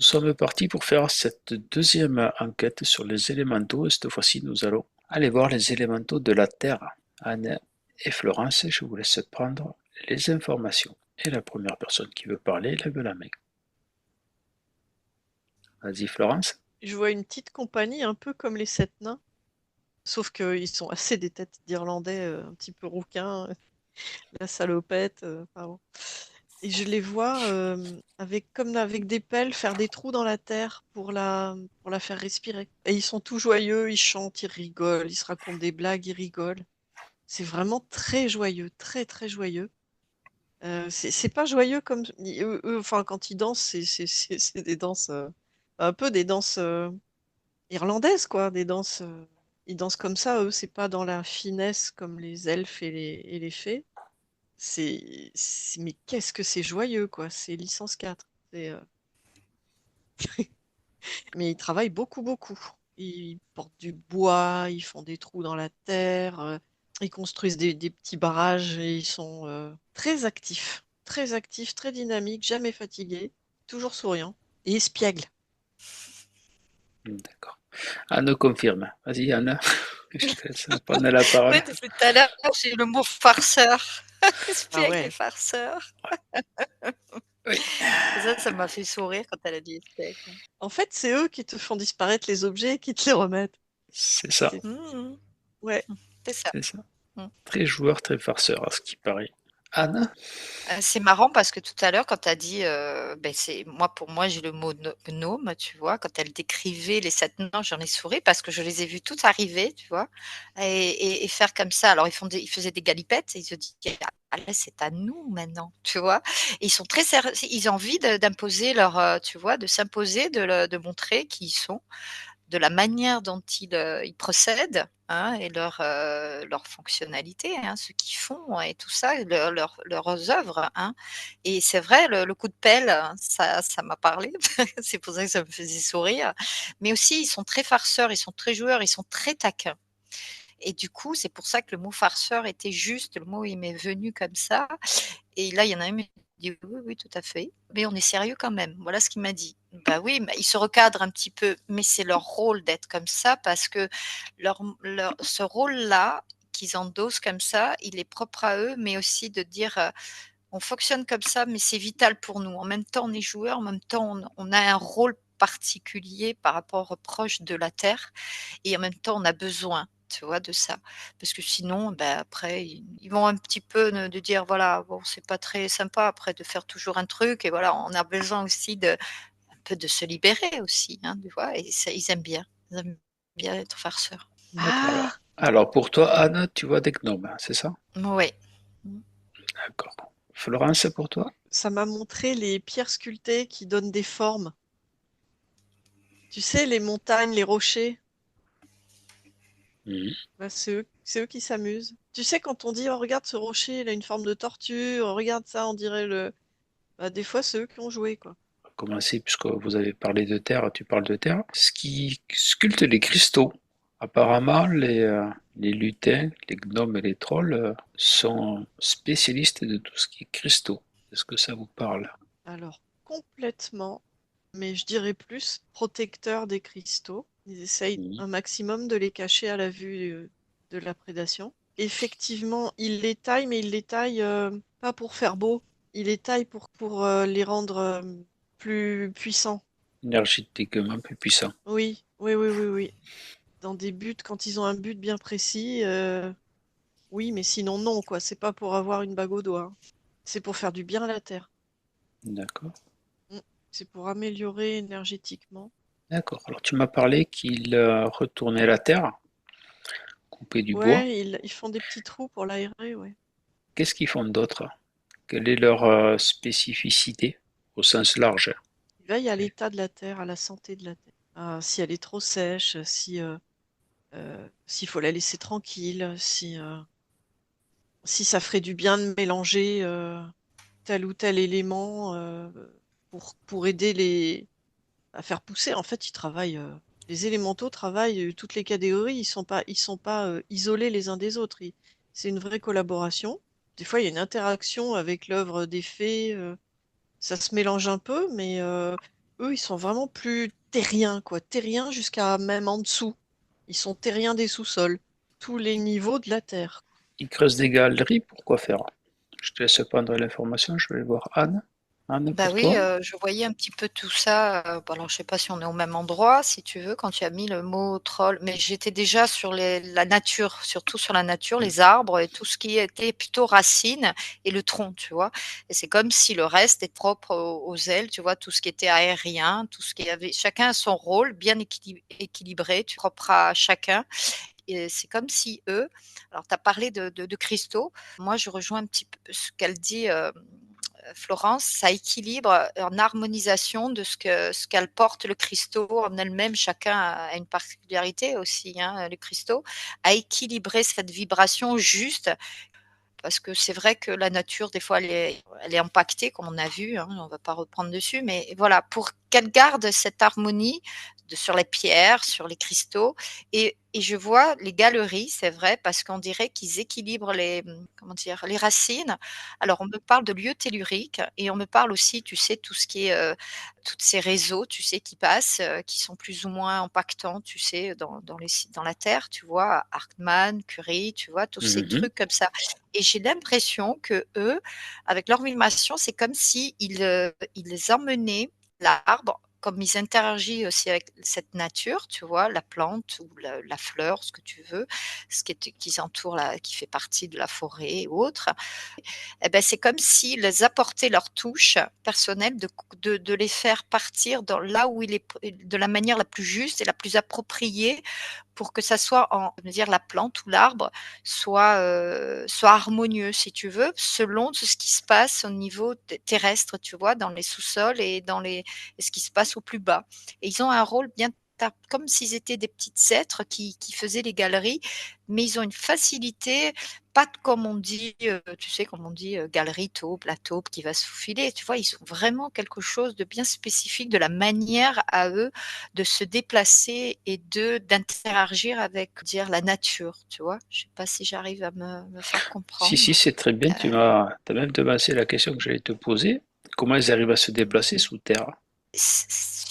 Nous sommes partis pour faire cette deuxième enquête sur les élémentaux et cette fois-ci nous allons aller voir les élémentaux de la Terre. Anne et Florence, je vous laisse prendre les informations. Et la première personne qui veut parler, lève la main. Vas-y Florence. Je vois une petite compagnie un peu comme les Sept Nains, sauf qu'ils sont assez des têtes d'Irlandais un petit peu rouquins, la salopette, pardon. Et je les vois comme avec des pelles faire des trous dans la terre pour la faire respirer. Et ils sont tout joyeux, ils chantent, ils rigolent, ils se racontent des blagues, ils rigolent. C'est vraiment très joyeux, très très joyeux. C'est pas joyeux comme enfin quand ils dansent, c'est des danses un peu des danses irlandaises quoi, des danses ils dansent comme ça, eux, c'est pas dans la finesse comme les elfes et les fées. Mais qu'est-ce que c'est joyeux quoi, c'est licence 4. C'est, mais ils travaillent beaucoup beaucoup. Ils portent du bois, ils font des trous dans la terre, ils construisent des petits barrages et ils sont très actifs, très dynamiques, jamais fatigués, toujours souriants et espiègles. D'accord. Anne confirme. Vas-y Anne, je te laisse prendre la parole. Oui, depuis tout à l'heure, j'ai eu le mot farceur. Ah Espiègle et ouais. farceur. Oui, Ça m'a fait sourire quand elle a dit espiègle. En fait, c'est eux qui te font disparaître les objets et qui te les remettent. c'est ça, C'est- Mmh, Ouais. c'est ça. c'est ça. Mmh. Très joueur, très farceur à ce qui paraît. Anne. C'est marrant parce que tout à l'heure, quand tu as dit, pour moi, j'ai le mot gnome, tu vois. Quand elle décrivait les 7 nains, j'en ai souri parce que je les ai vus tous arriver, tu vois, et faire comme ça. Alors, ils faisaient des galipettes et ils se disaient, ah là, c'est à nous maintenant, tu vois. Et ils sont très sérieux, ils ont envie d'imposer tu vois, de s'imposer, de montrer qui ils sont, de la manière dont ils procèdent, hein, et leur fonctionnalité, hein, ce qu'ils font et tout ça, leurs œuvres, hein. Et c'est vrai, le coup de pelle, hein, ça m'a parlé. C'est pour ça que ça me faisait sourire. Mais aussi, ils sont très farceurs, ils sont très joueurs, ils sont très taquins. Et du coup, c'est pour ça que le mot farceur était juste, le mot il m'est venu comme ça. Et là, il y en a un qui dit: «Oui, oui, tout à fait, mais on est sérieux quand même». Voilà ce qu'il m'a dit. Bah oui, mais ils se recadrent un petit peu, mais c'est leur rôle d'être comme ça parce que ce rôle-là qu'ils endossent comme ça, il est propre à eux, mais aussi de dire, «On fonctionne comme ça, mais c'est vital pour nous». En même temps, on est joueurs, en même temps, on a un rôle particulier par rapport aux proches de la terre et en même temps, on a besoin, tu vois, de ça. Parce que sinon, ben, après, ils vont un petit peu de dire, voilà, bon, c'est pas très sympa après de faire toujours un truc et voilà, on a besoin aussi un peu de se libérer aussi, hein, tu vois? Et ça, ils aiment bien être farceurs. D'accord. Ah, Alors pour toi, Anne, tu vois des gnomes, hein, c'est ça? Oui. D'accord. Florence, pour toi? ça m'a montré les pierres sculptées qui donnent des formes. Tu sais, les montagnes, les rochers, Mhm. bah, c'est eux qui s'amusent. Tu sais, quand on dit, oh, regarde ce rocher, il a une forme de tortue, oh, regarde ça, on dirait le. Bah, des fois, c'est eux qui ont joué, quoi. On va commencer, puisque vous avez parlé de terre, tu parles de terre. Ce qui sculpte les cristaux. Apparemment, les lutins, les gnomes et les trolls sont spécialistes de tout ce qui est cristaux. Est-ce que ça vous parle? Alors, complètement, mais je dirais plus protecteur des cristaux. Ils essayent Mhm. un maximum de les cacher à la vue de la prédation. Effectivement, ils les taillent, mais ils les taillent pas pour faire beau. Ils les taillent pour les rendre plus puissants. Énergétiquement plus puissant. Oui, oui, oui, oui, oui. Dans des buts, quand ils ont un but bien précis, oui, mais sinon non, quoi. C'est pas pour avoir une bague au doigt, hein. C'est pour faire du bien à la terre. D'accord. Mm. C'est pour améliorer énergétiquement. D'accord. Alors tu m'as parlé qu'ils retournaient la terre, couper du bois. Ouais, ils font des petits trous pour l'aérer, ouais. Qu'est-ce qu'ils font d'autre? Quelle est leur spécificité au sens large? Ils veillent à l'état de la terre, à la santé de la terre. Si elle est trop sèche, s'il faut la laisser tranquille, si ça ferait du bien de mélanger tel ou tel élément pour aider à faire pousser. En fait, les élémentaux travaillent toutes les catégories. Ils sont pas isolés les uns des autres. C'est une vraie collaboration. Des fois, il y a une interaction avec l'œuvre des fées. Ça se mélange un peu, mais eux, ils sont vraiment plus terriens, quoi. Terriens jusqu'à même en dessous. Ils sont terriens des sous-sols. Tous les niveaux de la terre. Ils creusent des galeries, pourquoi faire? Je te laisse prendre l'information, je vais aller voir Anne. Anne, Bah pour oui, toi? je voyais un petit peu tout ça, bon alors je sais pas si on est au même endroit, si tu veux, quand tu as mis le mot troll, mais j'étais déjà sur la nature, surtout sur la nature, les arbres et tout ce qui était plutôt racines et le tronc, tu vois? Et c'est comme si le reste est propre aux ailes, tu vois? Tout ce qui était aérien, tout ce qui avait chacun a son rôle bien équilibré, propre à chacun et c'est comme si eux alors tu as parlé de cristaux. Moi, je rejoins un petit peu ce qu'elle dit, Florence, ça équilibre en harmonisation de ce qu'elle porte le cristaux en elle-même. Chacun a une particularité aussi, hein, les cristaux, à équilibrer cette vibration juste parce que c'est vrai que la nature, des fois, elle est impactée, comme on a vu, hein, on ne va pas reprendre dessus, mais voilà, pour qu'elle garde cette harmonie sur les pierres, sur les cristaux. Et je vois les galeries, c'est vrai, parce qu'on dirait qu'ils équilibrent comment dire, les racines. Alors, on me parle de lieux telluriques et on me parle aussi, tu sais, tout ce qui est, tous ces réseaux, tu sais, qui passent, qui sont plus ou moins impactants, tu sais, dans la terre, tu vois, Hartmann, Curie, tu vois, tous ces Mhm. trucs comme ça. Et j'ai l'impression que eux, avec leur vibration, c'est comme si ils emmenaient l'arbre, comme ils interagissent aussi avec cette nature, tu vois, la plante ou la fleur, ce que tu veux, qui entoure, qui fait partie de la forêt ou autre. Eh ben, c'est comme s'ils apportaient leur touche personnelle de les faire partir là où il est, de la manière la plus juste et la plus appropriée pour que ça soit je veux dire, la plante ou l'arbre soit harmonieux, si tu veux, selon ce qui se passe au niveau terrestre, tu vois, dans les sous-sols et ce qui se passe au plus bas. Et ils ont un rôle bien comme s'ils étaient des petites êtres qui faisaient les galeries, mais ils ont une facilité, pas comme on dit, tu sais, comme on dit, galerie taupe, la taupe qui va se faufiler, tu vois, ils ont vraiment quelque chose de bien spécifique de la manière à eux de se déplacer et d'interagir avec dire la nature, tu vois? Je sais pas si j'arrive à me faire Si, comprendre. si, c'est très bien, tu Heu, m'as, t'as même devancé la question que j'allais te poser. Comment ils arrivent à se déplacer sous terre? je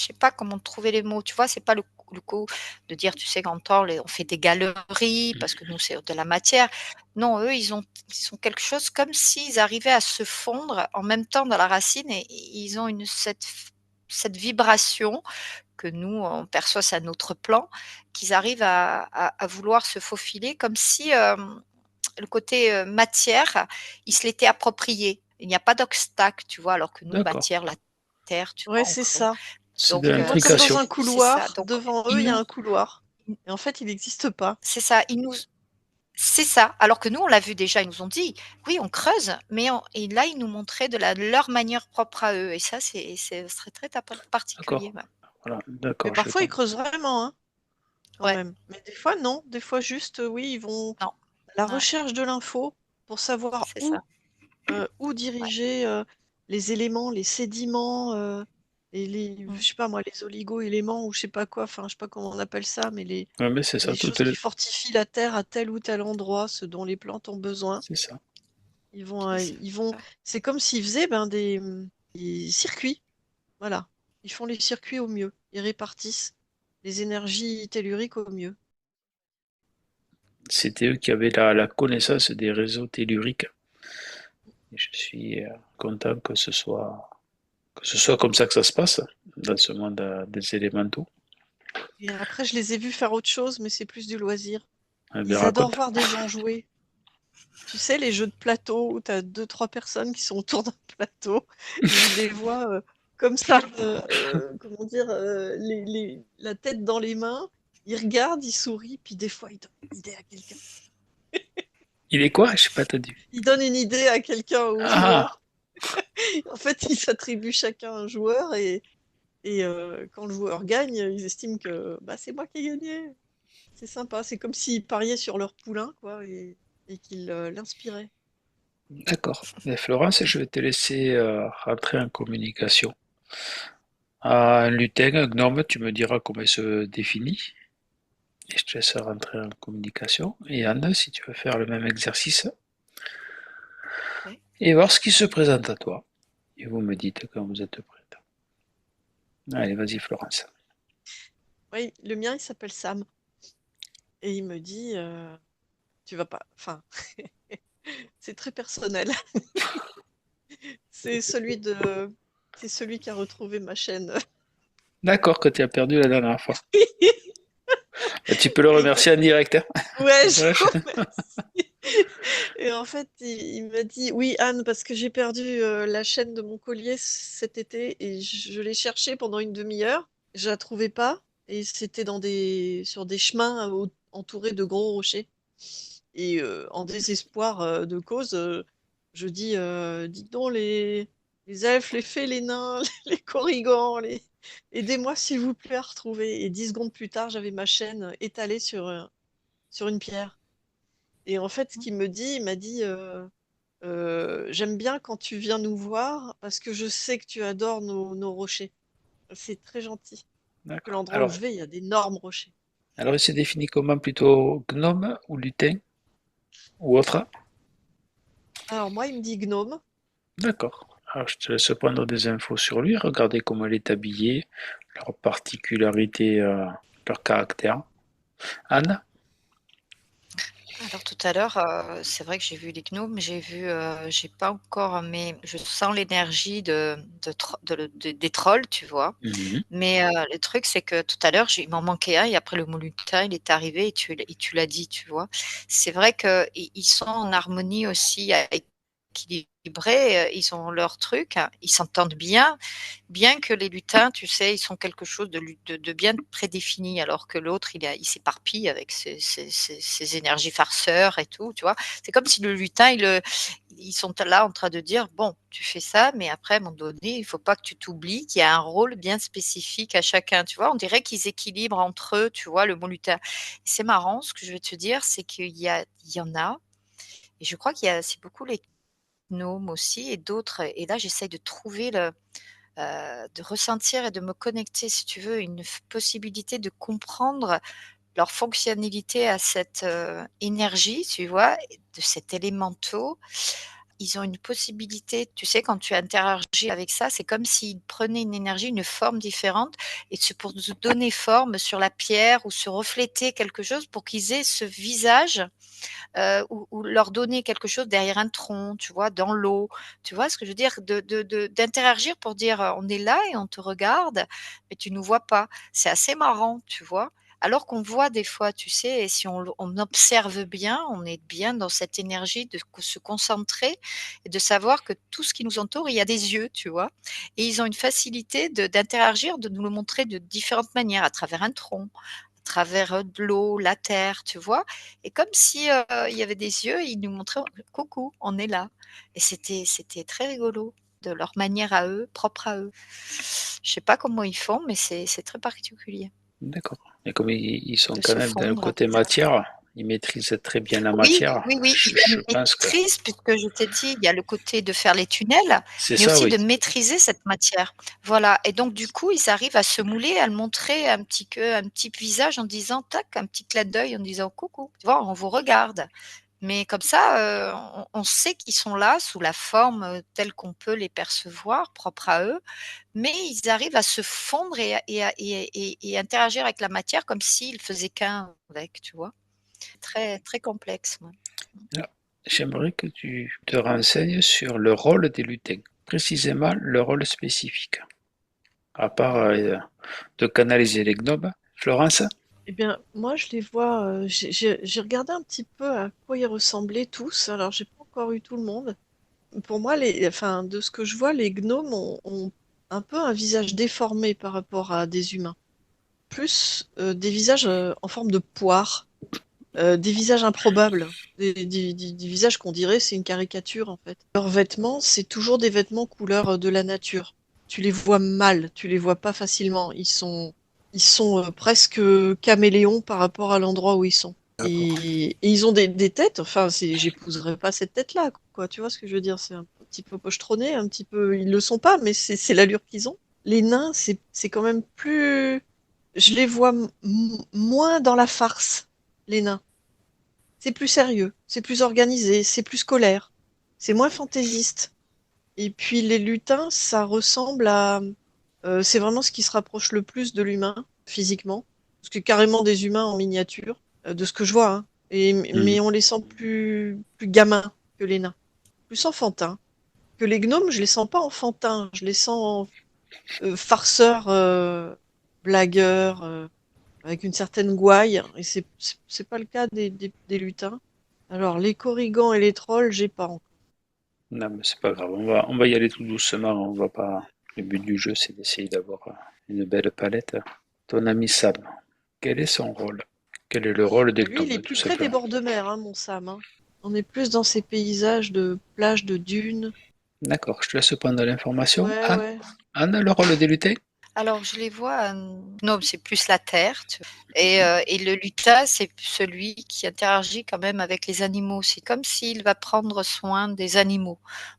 sais pas comment trouver les mots, tu vois? C'est pas le coup de dire, tu sais, quand on fait des galeries parce que nous, c'est de la matière. Non, eux, ils ont quelque chose comme s'ils arrivaient à se fondre en même temps dans la racine et ils ont cette vibration que nous, on perçoit, c'est un autre plan, qu'ils arrivent à vouloir se faufiler comme si, le côté, matière, ils se l'étaient approprié. Il n'y a pas d'obstacle, tu vois? Alors que nous, D'accord. matière, la terre, tu Ouais, vois? c'est ça. C'est de Donc, Tu vois, comme dans l'intrication. un c'est ça. couloir, Donc devant eux, ils il y a nous un couloir. Et en fait, il n'existe pas. c'est ça, c'est ça. Alors que nous, on l'a vu déjà, ils nous ont dit: «Oui, on creuse», mais et là, ils nous montraient leur manière propre à eux et ça, c'est serait très particulier, D'accord. ouais. Voilà, Mais d'accord, je parfois, ils comprends. creusent vraiment, hein, quand Ouais, même. Mais des fois, non. Des fois, juste, oui, ils vont non, à la ouais, recherche de l'info pour savoir c'est ça, où ouais. diriger les éléments, les sédiments, et Mmh. je sais pas moi, les oligo-éléments ou je sais pas quoi, enfin, je sais pas comment on appelle ça, mais Ouais, mais c'est ça, les tout choses est qui fortifient la terre à tel ou tel endroit, ce dont les plantes ont besoin. c'est ça. Euh, C'est ils vont, ça. c'est comme s'ils faisaient ben, des circuits. Voilà. Ils font les circuits au mieux. Ils répartissent les énergies telluriques au mieux. C'était eux qui avaient la connaissance des réseaux telluriques. Et je suis content que ce soit comme ça que ça se passe dans ce monde des élémentaux. Et après, je les ai vus faire autre chose, mais c'est plus du loisir. Eh bien, Ils adorent raconte. voir des gens jouer. Tu sais, les jeux de plateau où tu as deux, trois personnes qui sont autour d'un plateau. Je les vois comme ça, comment dire, la tête dans les mains. Ils regardent, ils sourient, puis des fois, ils donnent une idée à quelqu'un. Il est quoi? Je sais pas entendu. Ils donnent une idée à quelqu'un, au Ah, joueur. En fait, ils s'attribuent chacun un joueur et quand le joueur gagne, ils estiment que bah, c'est moi qui ai gagné. C'est sympa. C'est comme s'ils pariaient sur leur poulain, quoi, et qu'ils l'inspiraient. d'accord. Mais Florence, je vais te laisser rentrer en communication. Un lutin, un gnome, tu me diras comment il se définit. Et je te laisse rentrer en communication. Et Anne, si tu veux faire le même exercice Ouais. et voir ce qui se présente à toi. Et vous me dites quand vous êtes prête. Allez, vas-y, Florence. Oui, le mien, il s'appelle Sam. Et il me dit, tu vas pas. Enfin, c'est très personnel. C'est celui de. C'est celui qui a retrouvé ma chaîne. D'accord, que tu as perdu la dernière fois. Bah, tu peux le Et remercier en direct, hein. ouais, je Ouais, vous remercie. Et en fait, il m'a dit, oui, Anne, parce que j'ai perdu la chaîne de mon collier cet été et je l'ai cherchée pendant une demi-heure. Je la trouvais pas et c'était sur des chemins entourés de gros rochers. Et en désespoir de cause, je dis, dites donc les elfes, les fées, les nains, les korrigans, aidez-moi s'il vous plaît à retrouver. Et 10 secondes plus tard, j'avais ma chaîne étalée sur une pierre. Et en fait, ce qu'il me dit, il m'a dit, j'aime bien quand tu viens nous voir parce que je sais que tu adores nos rochers. C'est très gentil. Que d'accord. l'endroit où je vais, il y a d'énormes rochers. Alors, il se définit comment plutôt gnome ou lutin ou autre? Alors moi, il me dit gnome. D'accord. Alors, je te laisse prendre des infos sur lui, regarder comment il est habillé, leurs particularités, leur caractère. Anne? Alors tout à l'heure, c'est vrai que j'ai vu les gnomes, j'ai pas encore, mais je sens l'énergie des trolls, tu vois? Mhm. Mais le truc, c'est que tout à l'heure, il m'en manquait un et après le mot lutin, il est arrivé et tu l'as dit, tu vois? C'est vrai qu'ils sont en harmonie aussi, équilibrés, ils ont leur truc, hein, ils s'entendent bien, bien que les lutins, tu sais, ils sont quelque chose de bien prédéfini, alors que l'autre, il s'éparpille avec ses énergies farceurs et tout, tu vois? C'est comme si le lutin, ils sont là en train de dire, bon, tu fais ça, mais après, à un moment donné, il faut pas que tu t'oublies qu'il y a un rôle bien spécifique à chacun, tu vois? On dirait qu'ils équilibrent entre eux, tu vois, le mot lutin. C'est marrant, ce que je vais te dire, c'est il y en a, et je crois c'est beaucoup les gnomes aussi et d'autres, et là, j'essaye de trouver de ressentir et de me connecter, si tu veux, une possibilité de comprendre leur fonctionnalité à cette énergie, tu vois, de cet élémentaux. Ils ont une possibilité, tu sais, quand tu interagis avec ça, c'est comme s'ils prenaient une énergie, une forme différente, et c'est pour se donner forme sur la pierre ou se refléter quelque chose pour qu'ils aient ce visage, ou leur donner quelque chose derrière un tronc, tu vois, dans l'eau. Tu vois ce que je veux dire? D'interagir pour dire, «On est là et on te regarde, mais tu nous vois pas». C'est assez marrant, tu vois? Alors qu'on voit des fois, tu sais, et si on observe bien, on est bien dans cette énergie de se concentrer et de savoir que tout ce qui nous entoure, il y a des yeux, tu vois? Et ils ont une facilité d'interagir, de nous le montrer de différentes manières, à travers un tronc, à travers, de l'eau, la terre, tu vois? Et comme si, il y avait des yeux, ils nous montraient: «Coucou, on est là», et c'était très rigolo de leur manière à eux, propre à eux. Je sais pas comment ils font, mais c'est très particulier D'accord. Et comme ils sont de quand se même dans le fondre côté avec ça. matière, ils maîtrisent très bien la Oui, matière. oui, oui, il y a Je une pense que maîtrise puisque je t'ai dit, il y a le côté de faire les tunnels, c'est mais ça, aussi oui. de maîtriser cette matière. Voilà, et donc du coup, ils arrivent à se mouler, à le montrer un petit visage en disant tac, un petit clin d'œil en disant: «Coucou», tu vois? On vous regarde. Mais comme ça, on sait qu'ils sont là sous la forme, telle qu'on peut les percevoir, propres à eux, mais ils arrivent à se fondre et interagir avec la matière comme s'ils faisaient qu'un avec, tu vois? Très, très complexe, ouais. Alors, j'aimerais que tu te renseignes sur le rôle des lutins, précisément le rôle spécifique, à part de canaliser les gnomes. Florence? Eh bien, moi, je les vois. J'ai regardé un petit peu à quoi ils ressemblaient tous. Alors, j'ai pas encore eu tout le monde. Pour moi, enfin, de ce que je vois, les gnomes ont un peu un visage déformé par rapport à des humains. Plus des visages en forme de poire, des visages improbables, des visages qu'on dirait c'est une caricature en fait. Leurs vêtements, c'est toujours des vêtements couleur de la nature. Tu les vois mal, tu les vois pas facilement. Ils sont presque caméléons par rapport à l'endroit où ils sont. D'accord. Et ils ont des têtes, enfin, j'épouserais pas cette tête-là, quoi. Tu vois ce que je veux dire? C'est un petit peu pochetronné, un petit peu, ils le sont pas, mais c'est l'allure qu'ils ont. Les nains, c'est quand même plus, je les vois moins dans la farce, les nains. C'est plus sérieux, c'est plus organisé, c'est plus scolaire, c'est moins fantaisiste. Et puis les lutins, ça ressemble à, C'est vraiment ce qui se rapproche le plus de l'humain, physiquement. Parce que carrément des humains en miniature, de ce que je vois, hein. Mhm. Mais on les sent plus gamins que les nains, plus enfantins. Que les gnomes, je les sens pas enfantins, je les sens farceurs, blagueurs, avec une certaine gouaille. Et c'est pas le cas des lutins. Alors, les korrigans et les trolls, j'ai pas encore. Non, mais c'est pas grave, on va y aller tout doucement, on va pas. Le but du jeu, c'est d'essayer d'avoir une belle palette. Ton ami Sam, quel est son rôle? Quel est le rôle des Lui, il est gnomes, tout plus près des simplement? bords de mer, hein, mon Sam, hein. On est plus dans ces paysages de plages, de dunes. D'accord, je te laisse prendre l'information. Ouais, Anne, ouais. Anne a le rôle des lutins? Alors, je les vois, gnome, c'est plus la terre, tu vois. Et le lutin, c'est celui qui interagit quand même avec les animaux. C'est comme s'il va prendre soin des animaux.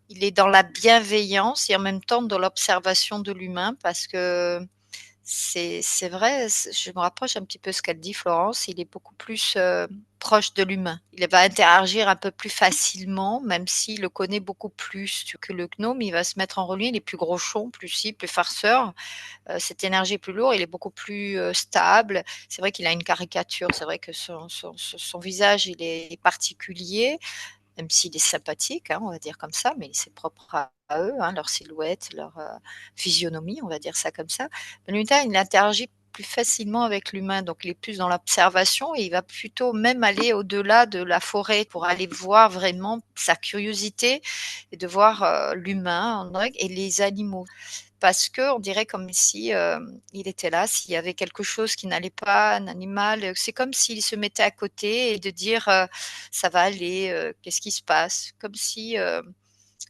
Il est dans la bienveillance et en même temps dans l'observation de l'humain parce que c'est vrai, je me rapproche un petit peu de ce qu'a dit Florence, il est beaucoup plus, proche de l'humain. Il va interagir un peu plus facilement, même s'il le connaît beaucoup plus que le gnome. Il va se mettre en relief, il est plus grochon, plus ci, plus farceur. Cette énergie est plus lourde, il est beaucoup plus stable. C'est vrai qu'il a une caricature, c'est vrai que son visage, il est particulier, même s'il est sympathique, hein, on va dire comme ça, mais c'est propre à eux, hein, leur silhouette, leur physionomie, on va dire ça comme ça. Le lutin, il interagit plus facilement avec l'humain, donc il est plus dans l'observation et il va plutôt même aller au-delà de la forêt pour aller voir vraiment sa curiosité et de voir l'humain et les animaux parce que on dirait comme si, il était là, s'il y avait quelque chose qui n'allait pas, un animal, c'est comme s'il se mettait à côté et de dire, «Ça va aller, qu'est-ce qui se passe?» comme si,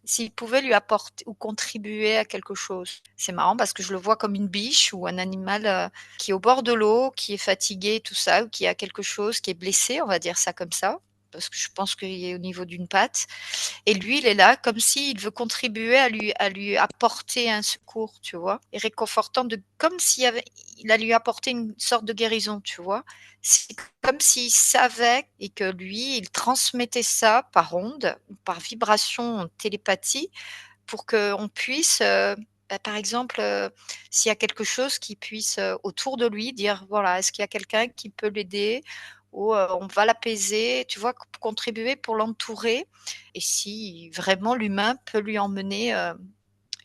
s'il pouvait lui apporter ou contribuer à quelque chose. C'est marrant parce que je le vois comme une biche ou un animal, qui est au bord de l'eau, qui est fatigué, tout ça, ou qui a quelque chose, qui est blessé, on va dire ça comme ça, parce que je pense qu'il est au niveau d'une patte et lui, il est là comme s'il veut contribuer à lui apporter un secours, tu vois? Et réconfortant de comme s'il y avait il a lui apporté une sorte de guérison, tu vois? C'est comme s'il savait et que lui, il transmettait ça par ondes, par vibration, en télépathie pour qu'on puisse, par exemple, s'il y a quelque chose qui puisse, autour de lui dire: «Voilà, est-ce qu'il y a quelqu'un qui peut l'aider?» ou, «On va l'apaiser», tu vois? Contribuer pour l'entourer et si vraiment l'humain peut lui emmener,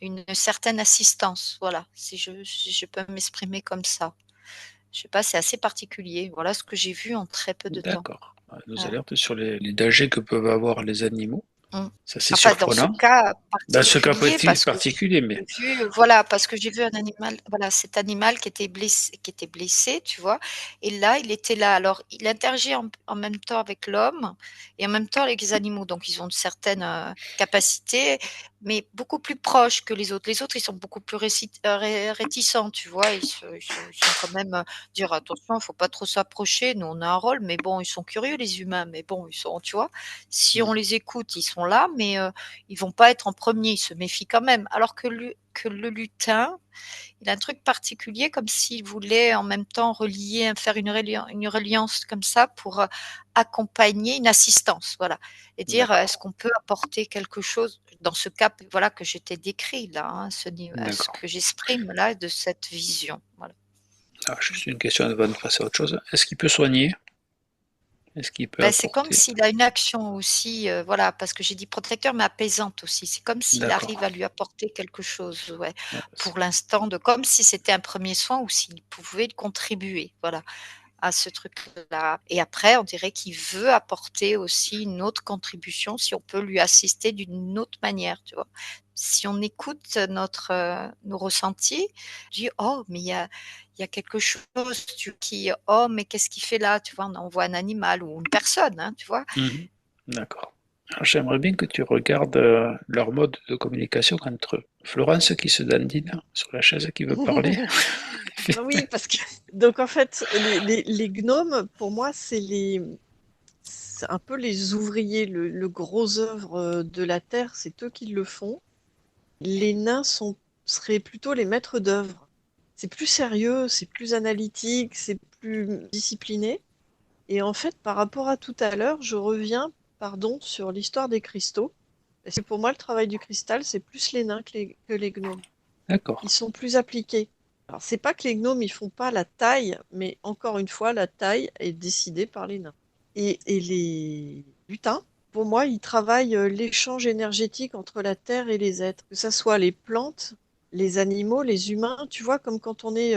une certaine assistance, voilà, si je peux m'exprimer comme ça. Je sais pas, c'est assez particulier. Voilà ce que j'ai vu en très peu de temps. D'accord. Nous Voilà. alerte sur les dangers que peuvent avoir les animaux. Mmh. Ça, c'est Enfin, dans ce surprenant. cas Dans ce cas particulier, parce que particulier, mais j'ai vu voilà, parce que j'ai vu un animal, voilà, cet animal qui était blessé, tu vois? Et là, il était là. Alors, il interagit en même temps avec l'homme et en même temps avec les animaux. Donc ils ont une certaine, capacité, mais beaucoup plus proches que les autres. Les autres, ils sont beaucoup plus réticents, tu vois? Ils sont quand même, dire: «Attention, il faut pas trop s'approcher, nous on a un rôle», mais bon, ils sont curieux les humains, mais bon, ils sont tu vois? Si on les écoute, ils sont là, mais ils vont pas être en premier, ils se méfient quand même. Alors que le lutin, il a un truc particulier comme s'il voulait en même temps relier, faire une reliance comme ça pour, accompagner une assistance, voilà et dire, d'accord, «Est-ce qu'on peut apporter quelque chose?» dans ce cas, voilà, que je t'ai décrit là, hein, ce d'accord. que j'exprime là de cette vision, voilà. Alors, Mmh. juste une question avant de passer à autre chose. Est-ce qu'il peut soigner? Est-ce qu'il peut Beh, c'est comme apporter? s'il a une action aussi, voilà, parce que j'ai dit protecteur, mais apaisante aussi. C'est comme s'il D'accord. arrive à lui apporter quelque chose, ouais, Ouais, pour l'instant de comme si c'était un premier soin ou s'il pouvait contribuer, voilà, à ce truc-là et après on dirait qu'il veut apporter aussi une autre contribution si on peut lui assister d'une autre manière, tu vois? Si on écoute nos ressentis, je dis: «Oh, mais il y a quelque chose, oh, mais qu'est-ce qu'il fait là?» tu vois? On voit un animal ou une personne, hein, tu vois? mhm, d'accord. Alors, j'aimerais bien que tu regardes leur mode de communication entre Florence qui se dandine sur la chaise qui veut parler. Ah oui, parce que donc en fait, les gnomes, pour moi, c'est un peu les ouvriers, le gros œuvre de la terre, c'est eux qui le font. Les nains seraient plutôt les maîtres d'œuvre. C'est plus sérieux, c'est plus analytique, c'est plus discipliné. Et en fait, par rapport à tout à l'heure, je reviens, pardon, sur l'histoire des cristaux. Parce que pour moi, le travail du cristal, c'est plus les nains que les gnomes. D'accord. Ils sont plus appliqués. Alors, c'est pas que les gnomes, ils font pas la taille, mais encore une fois, la taille est décidée par les nains. Et les lutins, pour moi, ils travaillent l'échange énergétique entre la terre et les êtres, que ça soit les plantes, les animaux, les humains. Tu vois, comme quand on est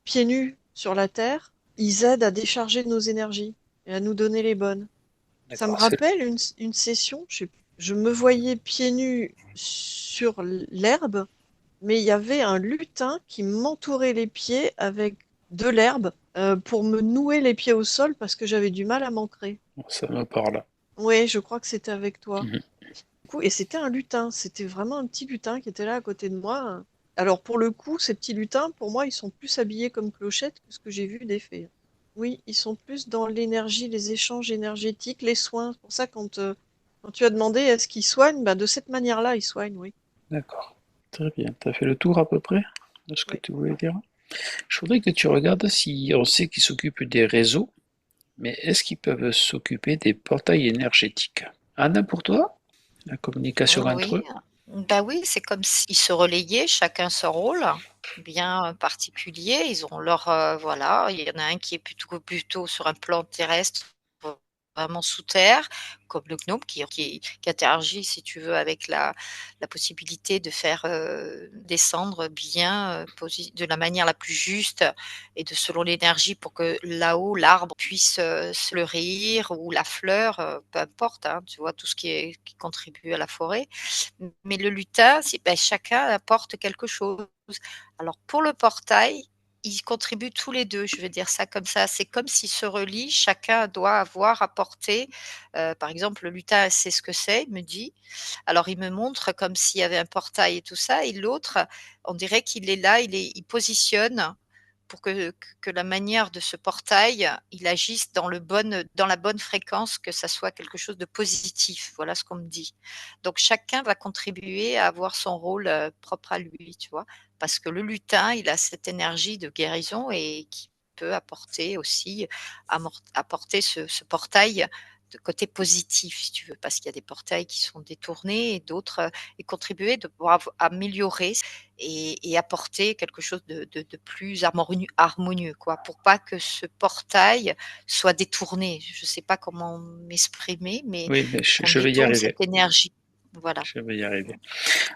pieds nus sur la terre, ils aident à décharger nos énergies et à nous donner les bonnes. Ça me D'accord. C'est rappelle une session, je me voyais pieds nus sur l'herbe, mais il y avait un lutin qui m'entourait les pieds avec de l'herbe pour me nouer les pieds au sol parce que j'avais du mal à m'ancrer. ça me parle. Oui, je crois que c'était avec toi. Mhm. Du coup, et c'était un lutin, c'était vraiment un petit lutin qui était là à côté de moi. Alors pour le coup, ces petits lutins, pour moi, ils sont plus habillés comme clochettes que ce que j'ai vu des fées. Oui, ils sont plus dans l'énergie, les échanges énergétiques, les soins. C'est pour ça quand tu as demandé est-ce qu'ils soignent, bah, de cette manière-là, ils soignent, oui. D'accord. Très bien. Tu as fait le tour à peu près de ce que Oui. tu voulais dire? Je voudrais que tu regardes si on sait qu'ils s'occupent des réseaux, mais est-ce qu'ils peuvent s'occuper des portails énergétiques? Anna, pour toi, la communication entre Oui, eux? bah oui, c'est comme s'ils se relayaient, chacun son rôle bien particulier. Ils ont leur, voilà, il y en a un qui est plutôt sur un plan terrestre, vraiment sous terre, comme le gnome qui interagit, si tu veux, avec la possibilité de faire, descendre bien, de la manière la plus juste et de selon l'énergie pour que là-haut, l'arbre puisse, se fleurir ou la fleur, peu importe, hein, tu vois? Tout ce qui contribue à la forêt. Mais le lutin, chacun apporte quelque chose. Alors pour le portail, ils contribuent tous les 2. Je vais dire ça comme ça. C'est comme s'ils se relient, chacun doit avoir apporté, par exemple, le lutin sait ce que c'est, il me dit. Alors il me montre comme s'il y avait un portail et tout ça et l'autre, on dirait qu'il est là, il positionne pour que la manière de ce portail, il agisse dans la bonne fréquence, que ça soit quelque chose de positif. Voilà ce qu'on me dit. Donc chacun va contribuer à avoir son rôle propre à lui, tu vois. Parce que le lutin, il a cette énergie de guérison et qui peut apporter aussi, apporter ce portail de côté positif, si tu veux, parce qu'il y a des portails qui sont détournés et d'autres, et contribuer de pouvoir améliorer et apporter quelque chose de plus harmonieux, quoi, pour pas que ce portail soit détourné. Je ne sais pas comment m'exprimer, mais Oui, mais qu'on je vais y détourne arriver. cette énergie. Voilà. Je vais y arriver.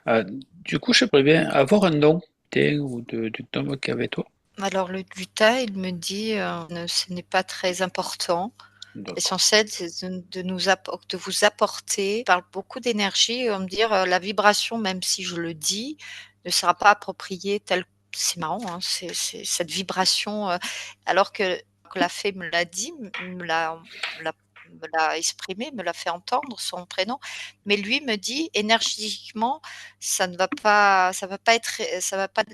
Euh, du coup, j'aimerais bien avoir un nom ou du nom qu'il y avait toi. Alors le lutin, il me dit, ce n'est pas très important. D'accord. L'essentiel, c'est de vous apporter, il parle beaucoup d'énergie, me dire, la vibration, même si je le dis, ne sera pas appropriée telle. C'est marrant, hein, c'est cette vibration, alors que la fée me l'a dit, me l'a me l'a exprimé, me l'a fait entendre, son prénom, mais lui me dit: «Énergétiquement, ça va pas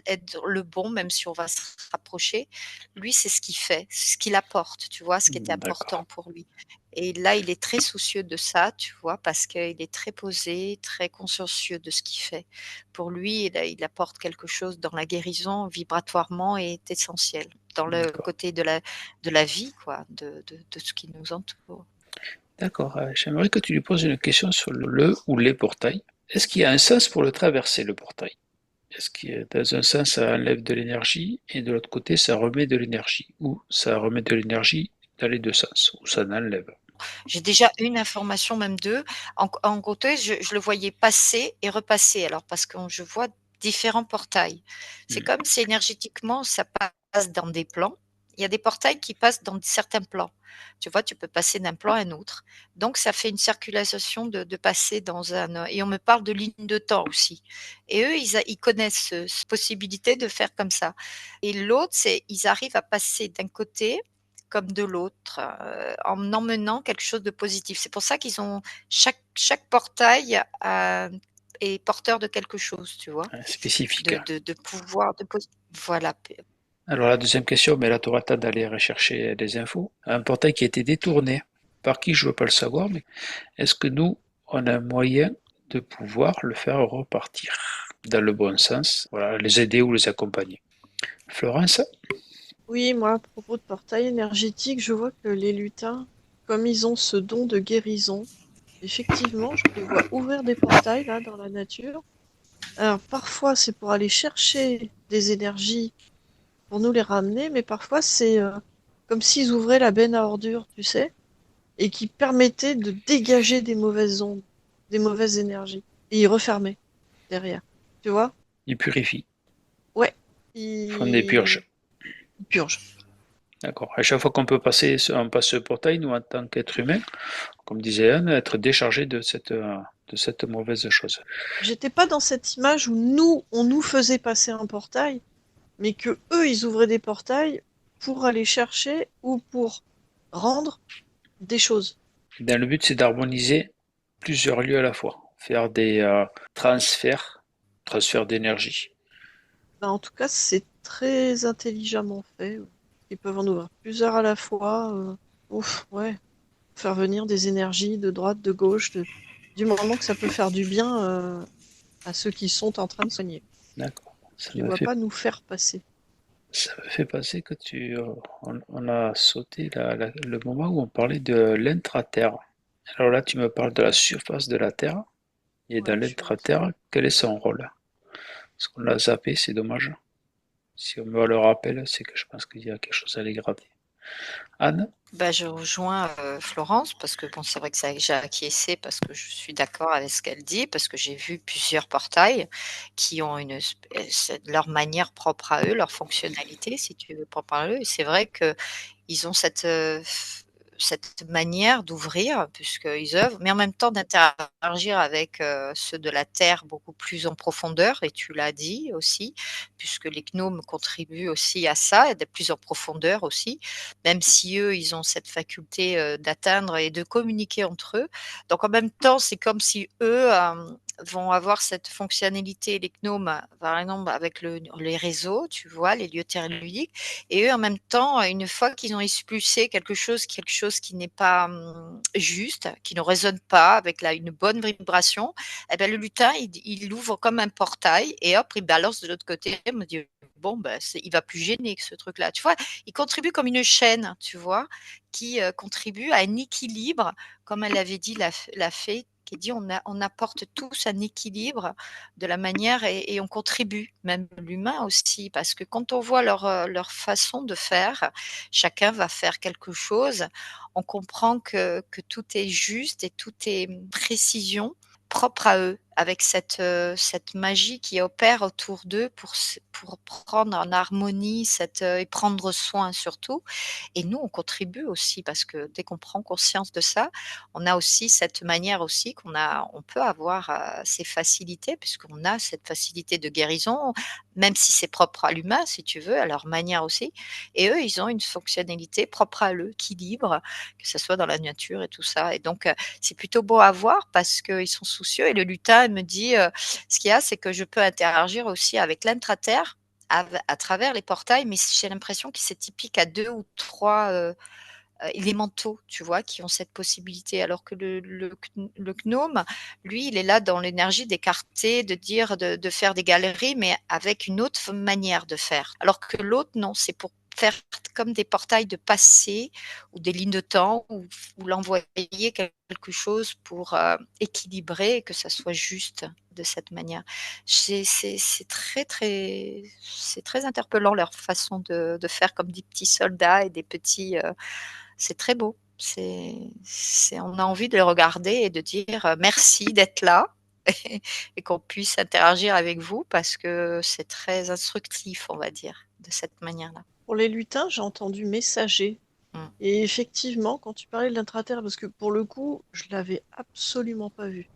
être le bon, même si on va se rapprocher». Lui, c'est ce qu'il fait, ce qu'il apporte, tu vois? Ce qui était D'accord. important pour lui et là, il est très soucieux de ça, tu vois? Parce qu'il est très posé, très consciencieux de ce qu'il fait. Pour lui, il apporte quelque chose dans la guérison, vibratoirement est essentiel, dans le D'accord. côté de la vie, quoi, de ce qui nous entoure. D'accord. J'aimerais que tu lui poses une question sur le ou les portails. Est-ce qu'il y a un sens pour le traverser, le portail? Est-ce que dans un sens, ça enlève de l'énergie et de l'autre côté, ça remet de l'énergie? Ou ça remet de l'énergie dans les deux sens, ou ça n'enlève? J'ai déjà une information, même 2. En côté, je le voyais passer et repasser, alors parce que je vois différents portails. C'est Hmm. comme si énergétiquement, ça passe dans des plans. Il y a des portails qui passent dans certains plans. Tu vois, tu peux passer d'un plan à un autre. Donc ça fait une circulation de passer dans un, et on me parle de ligne de temps aussi. Et eux, ils connaissent cette possibilité de faire comme ça. Et l'autre, c'est ils arrivent à passer d'un côté comme de l'autre, en emmenant quelque chose de positif. C'est pour ça qu'ils ont chaque portail est porteur de quelque chose, tu vois? Spécifique. De pouvoir, voilà. Alors la deuxième question, mais là tu auras le temps d'aller rechercher des infos. Un portail qui a été détourné. Par qui, je ne veux pas le savoir, mais est-ce que nous, on a un moyen de pouvoir le faire repartir dans le bon sens? Voilà, les aider ou les accompagner. Florence? Oui, moi, à propos de portail énergétique, je vois que les lutins, comme ils ont ce don de guérison, effectivement, je les vois ouvrir des portails là dans la nature. Alors parfois c'est pour aller chercher des énergies pour nous les ramener, mais parfois c'est comme s'ils ouvraient la benne à ordures, tu sais, et qui permettaient de dégager des mauvaises ondes, des mauvaises énergies, et ils refermaient derrière. Tu vois? Ils purifient, Ouais, ils font des purges. ils purgent. D'accord. À chaque fois qu'on peut passer, on passe ce portail, nous, en tant qu'être humain, comme disait Anne, être déchargé de cette mauvaise chose. J'étais pas dans cette image où nous, on nous faisait passer un portail, mais que eux, ils ouvraient des portails pour aller chercher ou pour rendre des choses. Dans le but, c'est d'harmoniser plusieurs lieux à la fois, faire des transferts d'énergie. Ben, en tout cas, c'est très intelligemment fait. Ils peuvent en ouvrir plusieurs à la fois. Ouf, ouais. Faire venir des énergies de droite, de gauche, du moment que ça peut faire du bien à ceux qui sont en train de soigner. D'accord. Je les vois pas nous faire passer. Ça me fait penser que on a sauté le moment où on parlait de l'intra-terre. Alors là, tu me parles de la surface de la Terre. Et dans Ouais, je suis resté. l'intra-terre, quel est son rôle? Parce qu'on l'a zappé, c'est dommage. Si on me le rappelle, c'est que je pense qu'il y a quelque chose à les gratter. Anne? Bah, je rejoins Florence parce que bon, c'est vrai que ça, j'ai acquiescé parce que je suis d'accord avec ce qu'elle dit, parce que j'ai vu plusieurs portails qui ont c'est leur manière propre à eux, leur fonctionnalité, si tu veux, propre à eux. Et c'est vrai que ils ont cette manière d'ouvrir puisqu'ils œuvrent, mais en même temps d'interagir avec ceux de la terre beaucoup plus en profondeur. Et tu l'as dit aussi, puisque les gnomes contribuent aussi à ça, et de plus en profondeur aussi, même si eux, ils ont cette faculté d'atteindre et de communiquer entre eux. Donc en même temps, c'est comme si eux vont avoir cette fonctionnalité, les gnomes, par exemple, avec les réseaux, tu vois, les lieux telluriques, et eux, en même temps, une fois qu'ils ont expulsé quelque chose qui n'est pas juste, qui ne résonne pas avec une bonne vibration, eh ben, le lutin, il ouvre comme un portail et hop, il balance de l'autre côté. Il me dit, bon, ben, il va plus gêner que ce truc-là. Tu vois, il contribue comme une chaîne, tu vois, qui contribue à un équilibre, comme elle avait dit la fée, qui dit on apporte tous un équilibre de la manière et on contribue, même l'humain aussi, parce que quand on voit leur façon de faire, chacun va faire quelque chose, on comprend que tout est juste et tout est précision propre à eux, avec cette magie qui opère autour d'eux pour prendre en harmonie et prendre soin surtout. Et nous, on contribue aussi parce que dès qu'on prend conscience de ça, on a aussi cette manière aussi on peut avoir ces facilités puisqu'on a cette facilité de guérison, même si c'est propre à l'humain, si tu veux, à leur manière aussi. Et eux, ils ont une fonctionnalité propre à eux, qui libre, que ce soit dans la nature et tout ça. Et donc, c'est plutôt beau à voir parce qu'ils sont soucieux. Et le lutin, il me dit, ce qu'il y a, c'est que je peux interagir aussi avec l'intra-terre à travers les portails, mais j'ai l'impression que c'est typique à 2 ou 3 élémentaux, tu vois, qui ont cette possibilité. Alors que le gnome, lui, il est là dans l'énergie d'écarter, de dire, de faire des galeries, mais avec une autre manière de faire. Alors que l'autre, non, c'est pour faire comme des portails de passé ou des lignes de temps ou l'envoyer quelque chose pour équilibrer et que ça soit juste de cette manière. C'est c'est très interpellant leur façon de faire comme des petits soldats et des petits c'est très beau. On a envie de le regarder et de dire merci d'être là et qu'on puisse interagir avec vous parce que c'est très instructif, on va dire, de cette manière-là. Pour les lutins, j'ai entendu messager. Mm. Et effectivement, quand tu parlais de l'intraterre, parce que pour le coup, je l'avais absolument pas vu.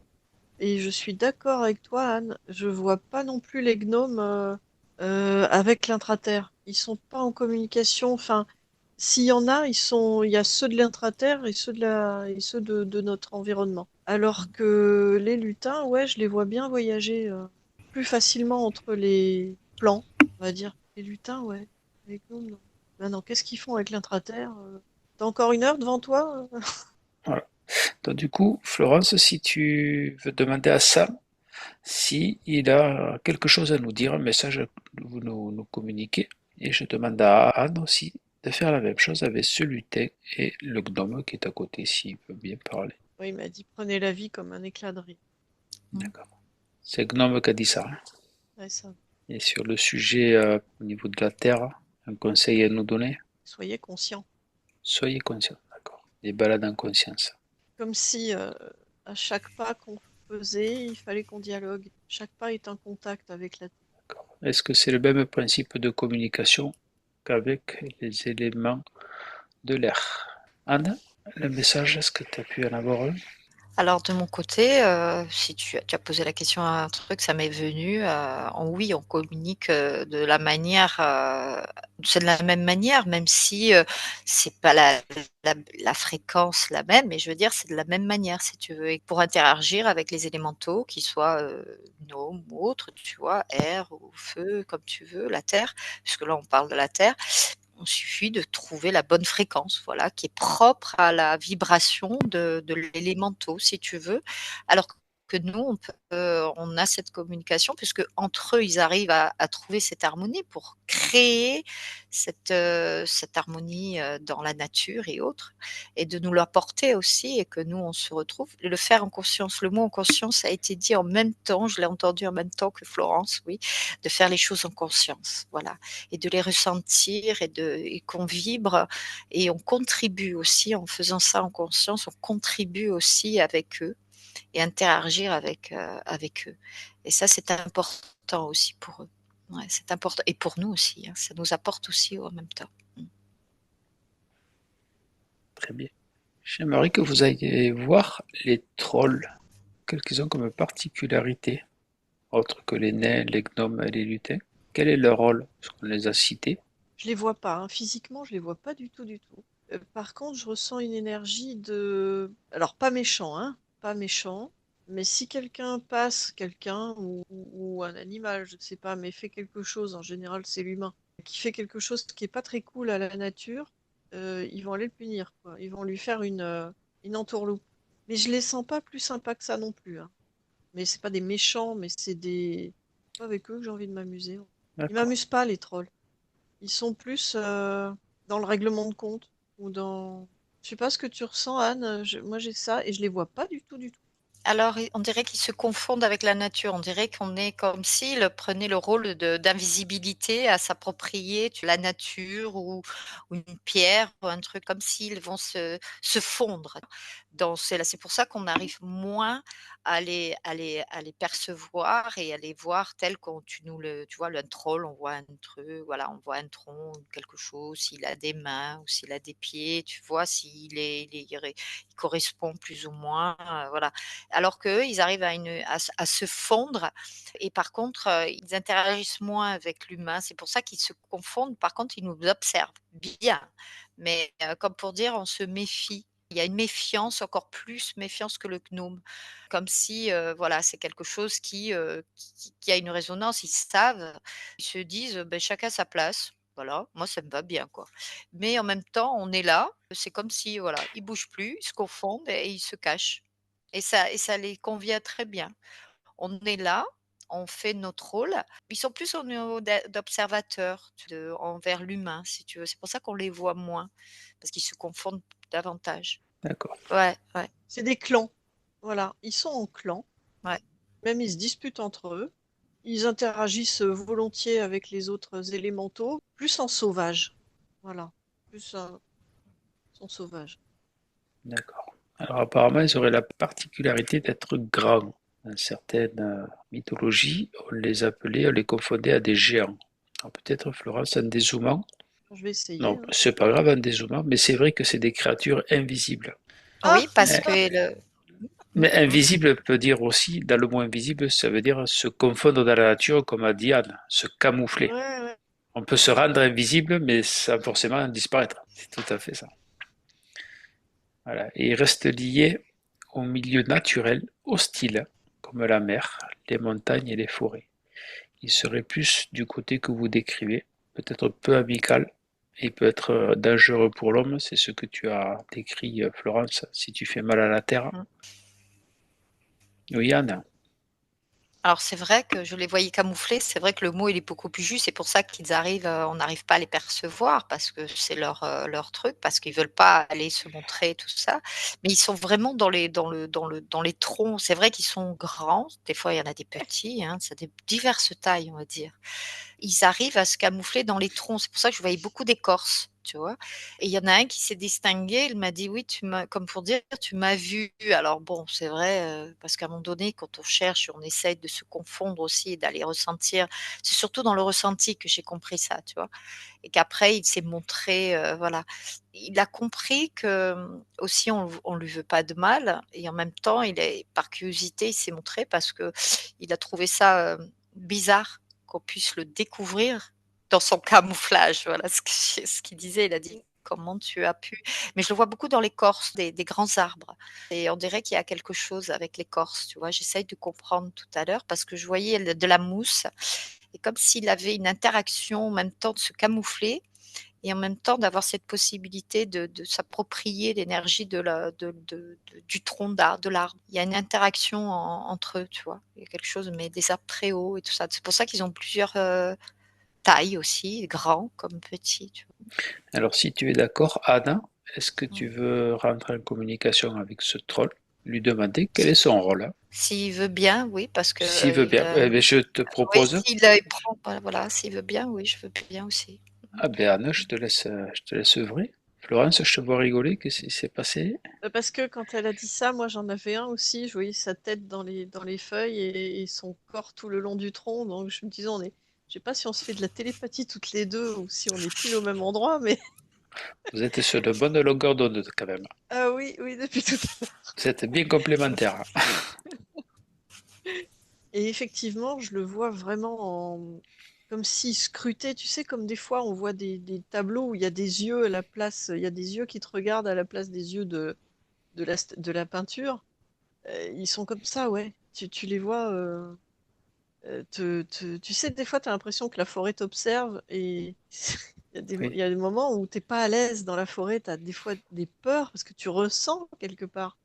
Et je suis d'accord avec toi, Anne. Je vois pas non plus les gnomes avec l'intraterre. Ils sont pas en communication. Enfin, s'il y en a, il y a ceux de l'intraterre et ceux de notre environnement. Alors que les lutins, ouais, je les vois bien voyager plus facilement entre les plans, on va dire. Les lutins, ouais. Les gnomes, non. Maintenant, qu'est-ce qu'ils font avec l'intraterre? T'as encore une heure devant toi? Voilà. Donc du coup, Florence, si tu veux demander à Sam si il a quelque chose à nous dire, un message à nous communiquer, et je demande à Anne aussi de faire la même chose avec ce lutin et le gnome qui est à côté, s'il veut bien parler. Oui, il m'a dit prenez la vie comme un éclat de rire. Mm. D'accord. C'est Gnome qui a dit ça, hein. Ouais, ça. Et sur le sujet au niveau de la Terre, un conseil à nous donner, Soyez conscients. soyez conscients, d'accord. Des balades en conscience. Comme si à chaque pas qu'on faisait, il fallait qu'on dialogue. Chaque pas est un contact avec la Terre. D'accord. Est-ce que c'est le même principe de communication qu'avec les éléments de l'air? Anne, le message, est-ce que tu as pu en avoir un? Alors de mon côté, si tu as posé la question à un truc, ça m'est venu, oui, on communique, de la manière, c'est de la même manière, même si, c'est pas la fréquence la même, mais je veux dire, c'est de la même manière, si tu veux et pour interagir avec les élémentaux, qu'ils soient, gnomes ou autres, tu vois? Air ou feu, comme tu veux, la terre, puisque là, on parle de la terre. Il suffit de trouver la bonne fréquence, voilà, qui est propre à la vibration de l'élémentaux, si tu veux. Alors que nous, on a cette communication puisque entre eux, ils arrivent à trouver cette harmonie pour créer cette harmonie, dans la nature et autres et de nous l'apporter aussi et que nous, on se retrouve. Le faire en conscience, le mot en conscience a été dit en même temps, je l'ai entendu en même temps que Florence, oui, de faire les choses en conscience, voilà et de les ressentir et qu'on vibre et on contribue aussi en faisant ça en conscience, on contribue aussi avec eux et interagir avec eux et ça, c'est important aussi pour eux. Ouais, c'est important et pour nous aussi, hein, ça nous apporte aussi en même temps. Mmh. Très bien. J'aimerais que vous alliez voir les trolls. Qu'est-ce qu'ils ont comme particularité, autre que les nains, les gnomes et les lutins? Quel est leur rôle? Parce qu'on les a cités. Je les vois pas, hein. Physiquement, je les vois pas du tout, du tout. Par contre, je ressens une énergie de... Alors, pas méchant, hein, pas méchant. Mais si quelqu'un passe, quelqu'un ou un animal, je ne sais pas, mais fait quelque chose, en général c'est l'humain, qui fait quelque chose qui est pas très cool à la nature, ils vont aller le punir, quoi. Ils vont lui faire une entourloupe. Mais je les sens pas plus sympas que ça non plus, hein. Mais c'est pas des méchants, mais c'est des... C'est pas avec eux que j'ai envie de m'amuser. Ils D'accord. m'amusent pas, les trolls. Ils sont plus dans le règlement de compte ou dans... Je sais pas ce que tu ressens, Anne. Moi, j'ai ça et je les vois pas du tout, du tout. Alors, on dirait qu'ils se confondent avec la nature. On dirait qu'on est comme s'ils prenaient le rôle d'invisibilité à s'approprier la nature ou une pierre ou un truc comme s'ils vont se fondre. C'est pour ça qu'on arrive moins à les percevoir et à les voir tels qu'on tu nous le tu vois, un troll, on voit un truc, voilà, on voit un tronc, quelque chose, s'il a des mains ou s'il a des pieds, tu vois, il correspond plus ou moins, voilà. Alors qu'eux, ils arrivent à se fondre et par contre, ils interagissent moins avec l'humain. C'est pour ça qu'ils se confondent. Par contre, ils nous observent bien, mais comme pour dire, on se méfie. Il y a une méfiance, encore plus méfiance que le gnome. Comme si, voilà, c'est quelque chose qui a une résonance. Ils savent, ils se disent: «Beh, chacun sa place». Voilà, moi ça me va bien, quoi. Mais en même temps, on est là, c'est comme si, voilà, ils bougent plus, ils se confondent et ils se cachent. Et ça les convient très bien. On est là, on fait notre rôle. Ils sont plus au niveau d'observateurs envers l'humain, si tu veux. C'est pour ça qu'on les voit moins, parce qu'ils se confondent davantage. D'accord. Ouais, ouais, C'est des clans. Voilà. Ils sont en clan. ouais. Même ils se disputent entre eux. Ils interagissent volontiers avec les autres élémentaux, plus en sauvage. Voilà. Plus en sauvage. D'accord. Alors apparemment, ils auraient la particularité d'être grands. Dans certaines mythologies, on les confondait à des géants. Alors peut-être, Florence, en dézoomant. Je vais essayer, Non, hein. c'est pas grave en dézoomant, mais c'est vrai que c'est des créatures invisibles. Oui, Ah! parce Mais, que mais invisible peut dire aussi, dans le mot invisible, ça veut dire se confondre dans la nature, comme a dit Anne, se camoufler. Ouais, ouais. On peut se Ouais. rendre invisible, mais sans forcément disparaître. C'est tout à fait ça. Voilà. Et ils restent liés au milieu naturel hostile, comme la mer, les montagnes et les forêts. Il serait plus du côté que vous décrivez, peut-être peu amical, et peut être dangereux pour l'homme, c'est ce que tu as décrit, Florence, si tu fais mal à la terre. mmh. Oui, Anne. Alors c'est vrai que je les voyais camouflés, c'est vrai que le mot il est beaucoup plus juste, c'est pour ça qu'ils arrivent, on n'arrive pas à les percevoir parce que c'est leur truc, parce qu'ils veulent pas aller se montrer tout ça. Mais ils sont vraiment dans les troncs. C'est vrai qu'ils sont grands, des fois il y en a des petits, hein, c'est des diverses tailles, on va dire. Ils arrivent à se camoufler dans les troncs. C'est pour ça que je voyais beaucoup d'écorces, tu vois? Et il y en a un qui s'est distingué, il m'a dit: «Oui, tu m'as», comme pour dire: «Tu m'as vu». Alors bon, c'est vrai, parce qu'à un moment donné, quand on cherche, on essaye de se confondre aussi et d'aller ressentir. C'est surtout dans le ressenti que j'ai compris ça, tu vois? Et qu'après il s'est montré, voilà. Il a compris que, aussi on lui veut pas de mal et en même temps, il est par curiosité, il s'est montré parce que il a trouvé ça, bizarre qu'on puisse le découvrir dans son camouflage. Voilà ce qu'il disait. Il a dit: «Comment tu as pu?» Mais je le vois beaucoup dans l'écorce des grands arbres et on dirait qu'il y a quelque chose avec l'écorce, tu vois? J'essaye de comprendre tout à l'heure parce que je voyais de la mousse et comme s'il avait une interaction en même temps de se camoufler et en même temps d'avoir cette possibilité de s'approprier l'énergie du tronc de l'arbre. Il y a une interaction entre eux, tu vois? Il y a quelque chose, mais des arbres très hauts et tout ça. C'est pour ça qu'ils ont plusieurs, tailles aussi, grands comme petits, tu vois? Alors, si tu es d'accord, Anna, est-ce que Mmh. tu veux rentrer en communication avec ce troll, lui demander quel est son rôle, hein? S'il veut bien, oui, parce que, S'il veut bien, eh bien, je te oui, propose, s'il, il prend, voilà, s'il veut bien, oui, je veux bien aussi. ah ben Anna, je te laisse œuvrer. Florence, je te vois rigoler, qu'est-ce qui s'est passé? Parce que quand elle a dit ça, moi j'en avais un aussi, je voyais sa tête dans les feuilles et son corps tout le long du tronc, donc je me disais, je sais pas si on se fait de la télépathie toutes les deux ou si on est pile au même endroit, mais Vous êtes sur de bonnes longueurs d'onde quand même. ah oui, oui, depuis tout à l'heure. Vous êtes bien complémentaires. Et effectivement, je le vois vraiment comme s'il scrutait, tu sais, comme des fois on voit des tableaux où il y a des yeux à la place, il y a des yeux qui te regardent à la place des yeux de la peinture. Ils sont comme ça, ouais. Tu les vois. Tu sais, des fois, tu as l'impression que la forêt t'observe et il Oui, y a des moments où t'es pas à l'aise dans la forêt, tu as des fois des peurs parce que tu ressens quelque part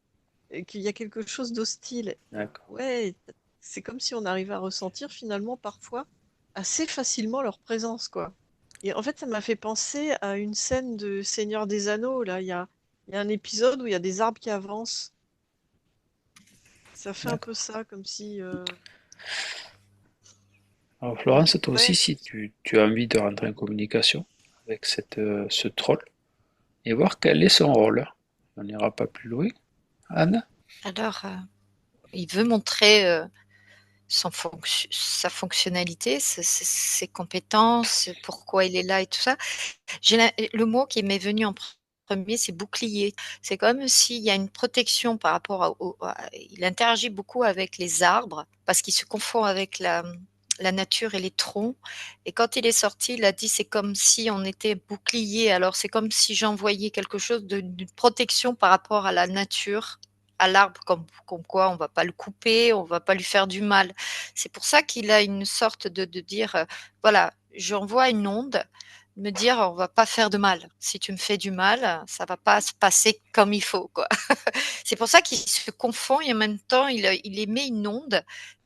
qu'il y a quelque chose d'hostile. d'accord. Ouais, c'est comme si on arrivait à ressentir finalement parfois assez facilement leur présence, quoi. Et en fait, ça m'a fait penser à une scène de Seigneur des Anneaux, là. Il y a un épisode où il y a des arbres qui avancent. Ça fait un peu D'accord. ça, comme si... Alors Florence, toi aussi, Ouais, si tu as envie de rentrer en communication avec ce troll et voir quel est son rôle, on n'ira pas plus loin. Anne? Alors, il veut montrer, sa fonctionnalité, ses compétences, pourquoi il est là et tout ça. Le mot qui m'est venu en premier, c'est bouclier. C'est comme s'il y a une protection par rapport il interagit beaucoup avec les arbres parce qu'il se confond avec la nature et les troncs. Et quand il est sorti, il a dit c'est comme si on était bouclier. Alors c'est comme si j'envoyais quelque chose d'une protection par rapport à la nature, à l'arbre, comme quoi on va pas le couper, on va pas lui faire du mal. C'est pour ça qu'il a une sorte de dire, voilà, j'envoie une onde, me dire on va pas faire de mal. Si tu me fais du mal, ça va pas se passer comme il faut, quoi. C'est pour ça qu'il se confond et en même temps il émet une onde,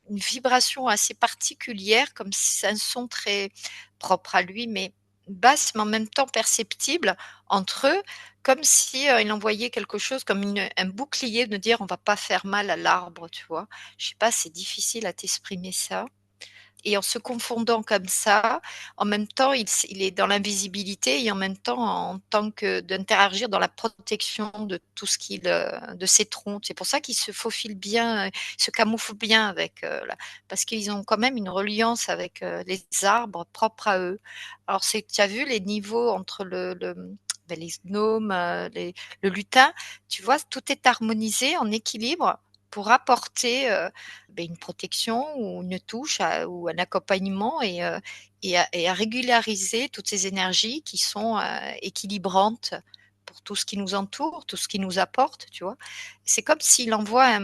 une vibration assez particulière, comme si c'est un son très propre à lui, mais basse, mais en même temps perceptible entre eux, comme si il envoyait quelque chose comme un bouclier de dire on va pas faire mal à l'arbre, tu vois. Je sais pas, c'est difficile à t'exprimer ça. Et en se confondant comme ça, en même temps, il est dans l'invisibilité et en même temps, en tant que d'interagir dans la protection de tout ce de ses troncs. C'est pour ça qu'il se faufile bien, il se camoufle bien avec, parce qu'ils ont quand même une reliance avec, les arbres propres à eux. Alors tu as vu les niveaux entre les gnomes, le lutin, tu vois? Tout est harmonisé, en équilibre pour apporter, une protection ou une touche ou un accompagnement et à régulariser toutes ces énergies qui sont, équilibrantes pour tout ce qui nous entoure, tout ce qui nous apporte, tu vois? C'est comme s'il envoie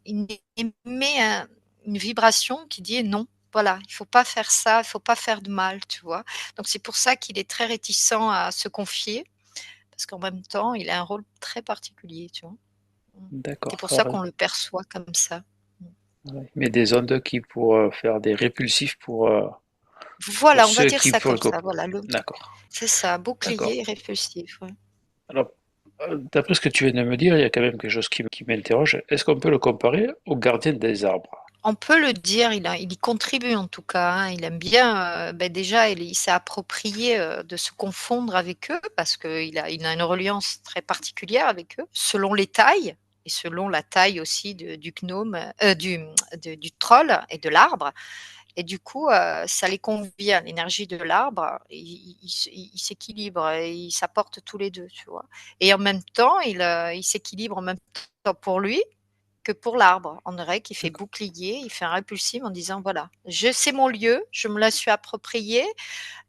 il émet une vibration qui dit: «Non, voilà, il faut pas faire ça, il faut pas faire de mal», tu vois? Donc c'est pour ça qu'il est très réticent à se confier, parce qu'en même temps, il a un rôle très particulier, tu vois? Mmh. C'est D'accord. pour ça qu'on le perçoit comme ça. Mmh. Ouais. Mais des ondes qui pour faire des répulsifs pour Voilà, on va ceux dire qui ça pour comme le ça. cop. Voilà, D'accord, c'est ça, d'accord. bouclier et répulsif. Ouais. Alors, d'après ce que tu viens de me dire, il y a quand même quelque chose qui m'interroge. Est-ce qu'on peut le comparer au gardien des arbres? On peut le dire, il y contribue en tout cas, hein. Il aime bien, déjà, il s'est approprié de se confondre avec eux parce qu'il a une reliance très particulière avec eux, selon les tailles et selon la taille aussi du gnome, du troll et de l'arbre. Et du coup, ça les convient. L'énergie de l'arbre, il s'équilibre et ils s'apportent tous les deux, tu vois. Et en même temps, il s'équilibre en même temps pour lui que pour l'arbre. On dirait qu'il fait D'accord. bouclier, il fait un répulsif en disant voilà, je sais mon lieu, je me la suis approprié,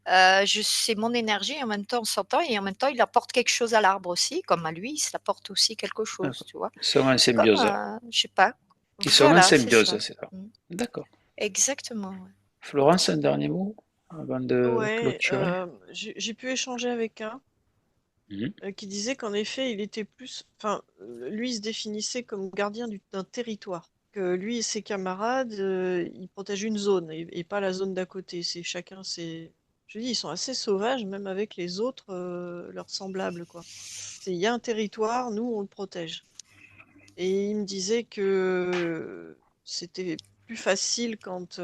je sais mon énergie, et en même temps on s'entend et en même temps il apporte quelque chose à l'arbre aussi, comme à lui, il apporte aussi quelque chose, D'accord. tu vois. Ils sont en C'est comme, symbiose. je sais pas. Ils sont en Voilà, c'est symbiose, ça. c'est ça. Mm. D'accord. Exactement. Ouais. Florence, un dernier mot avant de Ouais, clôturer? j'ai pu échanger avec un Mhm. qui disait qu'en effet, il était plus. Enfin, lui, il se définissait comme gardien d'un territoire. Que lui et ses camarades, ils protègent une zone et pas la zone d'à côté. C'est chacun, c'est. Je dis, ils sont assez sauvages, même avec les autres, leurs semblables, quoi. Il y a un territoire, nous, on le protège. Et il me disait que c'était plus facile quand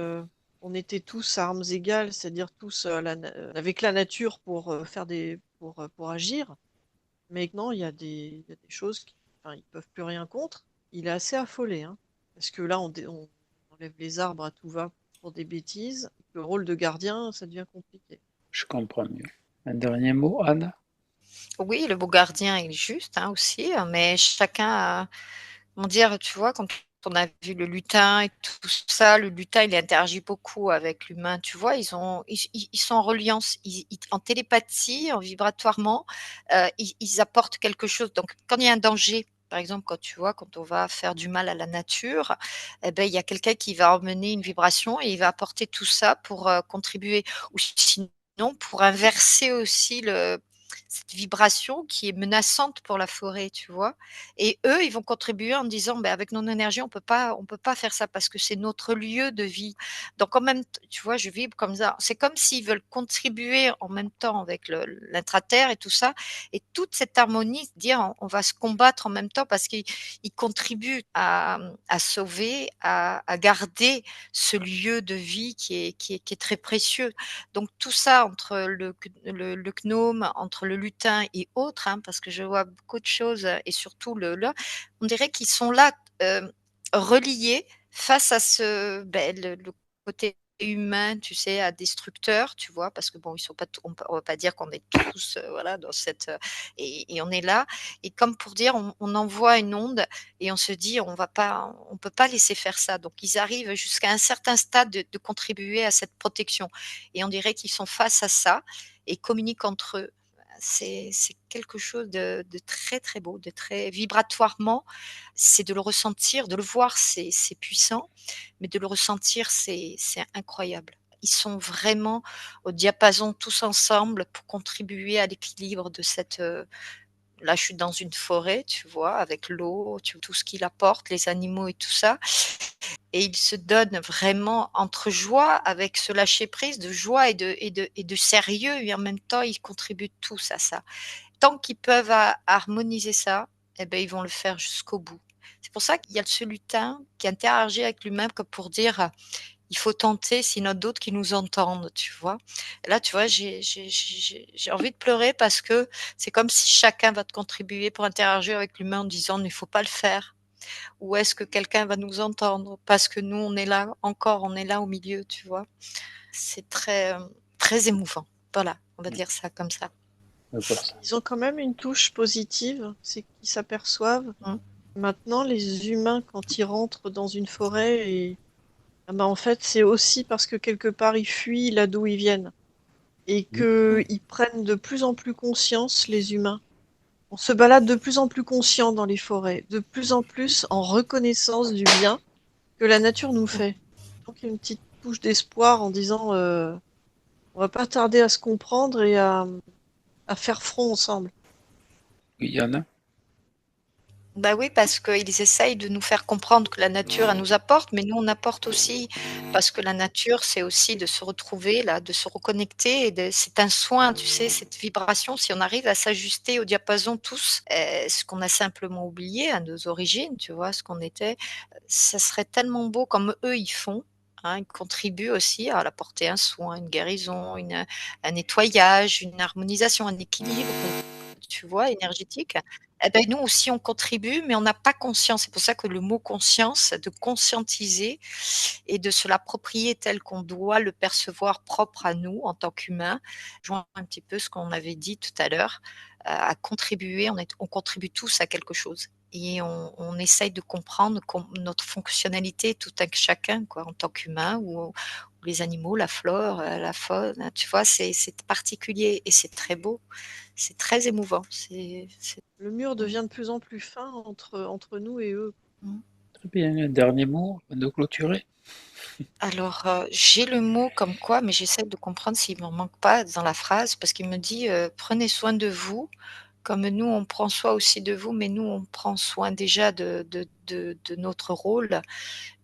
on était tous à armes égales, c'est-à-dire tous avec la nature pour faire pour agir. Mais non, il y a des choses qui, enfin, ils peuvent plus rien contre. Il est assez affolé, hein, parce que là, on enlève les arbres à tout va pour des bêtises. Le rôle de gardien, ça devient compliqué. Je comprends mieux. Un dernier mot, Anne? Oui, le beau gardien il est juste hein, aussi, mais chacun a, comment dire, tu vois, quand on a vu le lutin et tout ça, le lutin, il interagit beaucoup avec l'humain, tu vois, ils sont en reliance, en télépathie, en vibratoirement, ils apportent quelque chose. Donc, quand il y a un danger, par exemple, quand tu vois, quand on va faire du mal à la nature, eh ben, il y a quelqu'un qui va emmener une vibration et il va apporter tout ça pour contribuer. Ou sinon, pour inverser aussi cette vibration qui est menaçante pour la forêt, tu vois. Et eux, ils vont contribuer en disant, ben, avec nos énergies, on peut pas faire ça parce que c'est notre lieu de vie. Donc, en même temps, tu vois, je vibre comme ça. C'est comme s'ils veulent contribuer en même temps avec l'intraterre et tout ça. Et toute cette harmonie, dire, on va se combattre en même temps parce qu'ils contribuent à sauver, à garder ce lieu de vie qui est très précieux. Donc, tout ça entre le gnome, entre le lutin et autres, hein, parce que je vois beaucoup de choses et surtout on dirait qu'ils sont là reliés face à le côté humain, tu sais, à destructeur, tu vois, parce que bon, ils sont pas, on va pas dire qu'on est tous, voilà, dans et on est là, et comme pour dire, on envoie une onde et on se dit, on peut pas laisser faire ça. Donc ils arrivent jusqu'à un certain stade de contribuer à cette protection, et on dirait qu'ils sont face à ça et communiquent entre eux. C'est quelque chose de très, très beau, de très vibratoirement, c'est de le ressentir, de le voir, c'est puissant, mais de le ressentir, c'est incroyable. Ils sont vraiment au diapason tous ensemble pour contribuer à l'équilibre de là, je suis dans une forêt, tu vois, avec l'eau, tout ce qu'il apporte, les animaux et tout ça, et ils se donnent vraiment entre joie, avec ce lâcher prise de joie et de sérieux, et en même temps, ils contribuent tous à ça. Tant qu'ils peuvent harmoniser ça, eh ben, ils vont le faire jusqu'au bout. C'est pour ça qu'il y a ce lutin qui interagit avec lui-même comme pour dire il faut tenter, sinon d'autres qui nous entendent, tu vois. Et là, tu vois, j'ai envie de pleurer parce que c'est comme si chacun va te contribuer pour interagir avec l'humain en disant il ne faut pas le faire. Ou est-ce que quelqu'un va nous entendre parce que nous, on est là, encore, on est là au milieu, tu vois. C'est très, très émouvant. Voilà, on va dire ça comme ça. D'accord, ça. Ils ont quand même une touche positive, c'est qu'ils s'aperçoivent. Mm. Maintenant, les humains, quand ils rentrent dans une forêt, ah ben, en fait, c'est aussi parce que quelque part, ils fuient là d'où ils viennent. Et qu'ils prennent de plus en plus conscience, les humains. On se balade de plus en plus conscient dans les forêts, de plus en plus en reconnaissance du bien que la nature nous fait. Donc, il y a une petite touche d'espoir en disant on va pas tarder à se comprendre et à faire front ensemble. Oui, Yann? Bah oui, parce qu'ils essayent de nous faire comprendre que la nature, elle nous apporte, mais nous, on apporte aussi. Parce que la nature, c'est aussi de se retrouver, là, de se reconnecter. C'est un soin, tu sais, cette vibration. Si on arrive à s'ajuster au diapason tous, ce qu'on a simplement oublié à nos origines, tu vois, ce qu'on était, ça serait tellement beau comme eux, ils font. Hein, ils contribuent aussi à apporter un soin, une guérison, un nettoyage, une harmonisation, un équilibre, tu vois, énergétique. Eh ben, nous aussi, on contribue, mais on n'a pas conscience. C'est pour ça que le mot conscience, de conscientiser et de se l'approprier tel qu'on doit le percevoir propre à nous en tant qu'humains, rejoint un petit peu ce qu'on avait dit tout à l'heure, à contribuer. On contribue tous à quelque chose. Et on essaye de comprendre notre fonctionnalité, tout un chacun, quoi, en tant qu'humain ou les animaux, la flore, la faune. Tu vois, c'est particulier et c'est très beau. C'est très émouvant. Le mur Mmh. devient de plus en plus fin entre nous et eux. Mmh. Très bien, un dernier mot avant de clôturer. Alors, j'ai le mot comme quoi, mais j'essaie de comprendre s'il m'en manque pas dans la phrase parce qu'il me dit, «Prenez soin de vous, comme nous on prend soin aussi de vous, mais nous on prend soin déjà de notre rôle,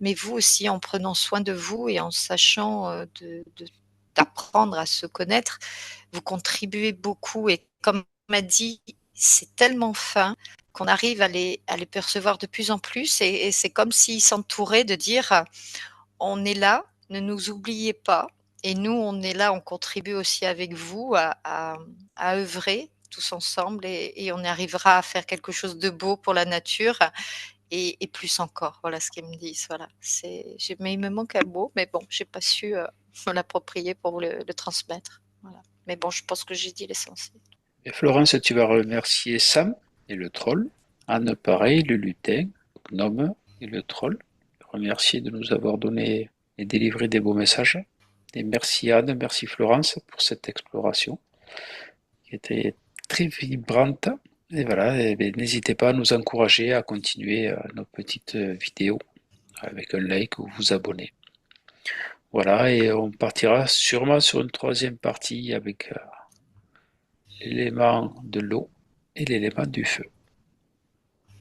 mais vous aussi en prenant soin de vous et en sachant, d'apprendre à se connaître, vous contribuez beaucoup» et comme on m'a dit, c'est tellement fin qu'on arrive à les percevoir de plus en plus et c'est comme s'ils s'entouraient de dire: «On est là, ne nous oubliez pas et nous on est là, on contribue aussi avec vous à œuvrer tous ensemble et on arrivera à faire quelque chose de beau pour la nature et plus encore». Voilà ce qu'ils me disent, voilà. Mais il me manque un mot, mais bon, j'ai pas su, me l'approprier pour le transmettre, voilà. Mais bon, je pense que j'ai dit l'essentiel. Et Florence, tu vas remercier Sam et le troll, Anne pareil, le lutin, Gnome et le troll. Remercier de nous avoir donné et délivré des beaux messages. Et merci Anne, merci Florence pour cette exploration qui était très vibrante. Et voilà, et bien, n'hésitez pas à nous encourager à continuer nos petites vidéos avec un like ou vous abonner. Voilà, et on partira sûrement sur une troisième partie avec l'élément de l'eau et l'élément du feu.